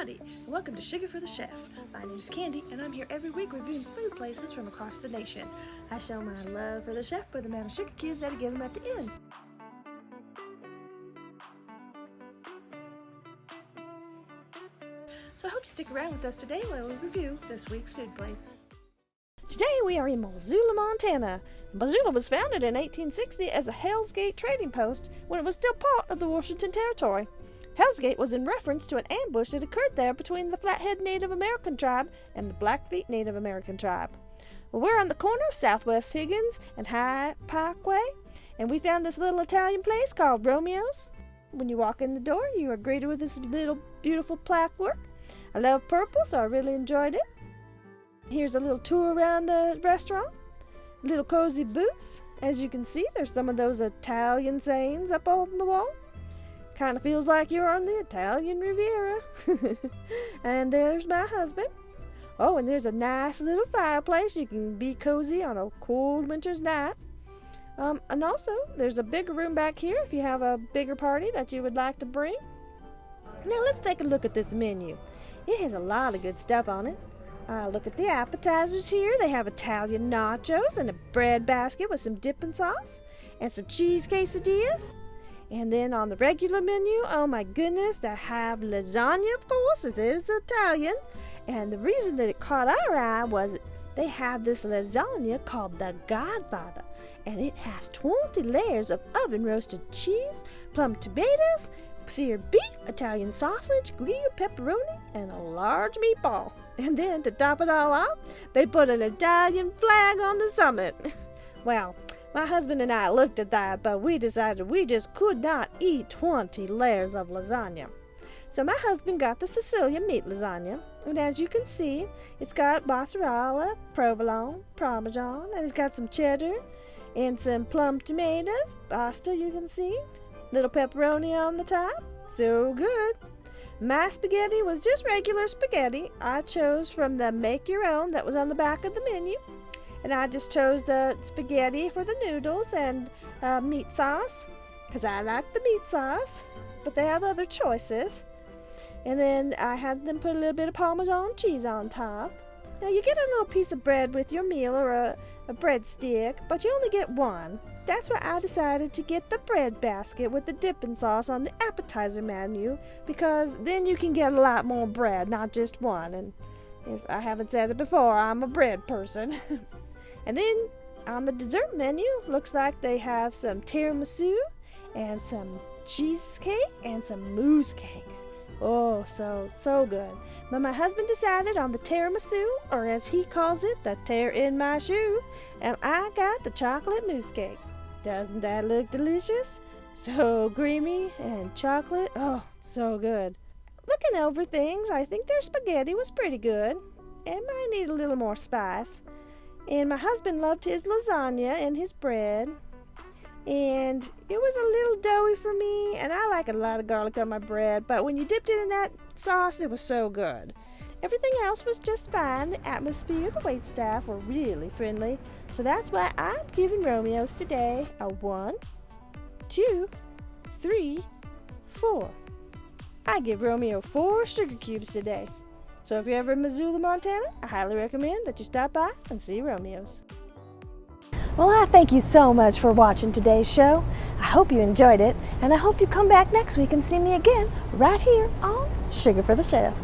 Howdy, and welcome to Sugar for the Chef. My name is Candy, and I'm here every week reviewing food places from across the nation. I show my love for the chef by the amount of sugar cubes that I give him at the end. So I hope you stick around with us today while we review this week's food place. Today we are in Missoula, Montana. Missoula was founded in 1860 as a Hell's Gate trading post when it was still part of the Washington Territory. Hell's Gate was in reference to an ambush that occurred there between the Flathead Native American tribe and the Blackfeet Native American tribe. Well, we're on the corner of Southwest Higgins and High Parkway, and we found this little Italian place called Romeo's. When you walk in the door, you are greeted with this little beautiful plaque work. I love purple, so I really enjoyed it. Here's a little tour around the restaurant. Little cozy booths. As you can see, there's some of those Italian sayings up on the wall. Kind of feels like you're on the Italian Riviera. And there's my husband. Oh, and there's a nice little fireplace. You can be cozy on a cold winter's night. And also, there's a bigger room back here if you have a bigger party that you would like to bring. Now let's take a look at this menu. It has a lot of good stuff on it. Look at the appetizers here. They have Italian nachos and a bread basket with some dipping sauce and some cheese quesadillas. And then on the regular menu, oh my goodness, they have lasagna, of course, as it is Italian. And the reason that it caught our eye was they have this lasagna called the Godfather. And it has 20 layers of oven-roasted cheese, plum tomatoes, seared beef, Italian sausage, grilled pepperoni, and a large meatball. And then, to top it all off, they put an Italian flag on the summit. Well, my husband and I looked at that, but we decided we just could not eat 20 layers of lasagna. So my husband got the Sicilian meat lasagna, and as you can see, it's got mozzarella, provolone, parmesan, and it's got some cheddar and some plum tomatoes, pasta you can see, little pepperoni on the top. So good. My spaghetti was just regular spaghetti. I chose from the make your own that was on the back of the menu. And I just chose the spaghetti for the noodles and meat sauce, because I like the meat sauce, but they have other choices. And then I had them put a little bit of Parmesan cheese on top. Now you get a little piece of bread with your meal or a breadstick, but you only get one. That's why I decided to get the bread basket with the dipping sauce on the appetizer menu, because then you can get a lot more bread, not just one. And if I haven't said it before, I'm a bread person. And then on the dessert menu, looks like they have some tiramisu and some cheesecake and some mousse cake. Oh, so good. But my husband decided on the tiramisu, or as he calls it, the tear in my shoe, and I got the chocolate mousse cake. Doesn't that look delicious? So creamy and chocolate. Oh, so good. Looking over things, I think their spaghetti was pretty good. It might need a little more spice. And my husband loved his lasagna and his bread. And it was a little doughy for me, and I like a lot of garlic on my bread, but when you dipped it in that sauce, it was so good. Everything else was just fine. The atmosphere, the waitstaff were really friendly. So that's why I'm giving Romeo's today a 1, 2, 3, 4. I give Romeo 4 sugar cubes today. So if you're ever in Missoula, Montana, I highly recommend that you stop by and see Romeo's. Well, I thank you so much for watching today's show. I hope you enjoyed it, and I hope you come back next week and see me again right here on Sugar for the Chef.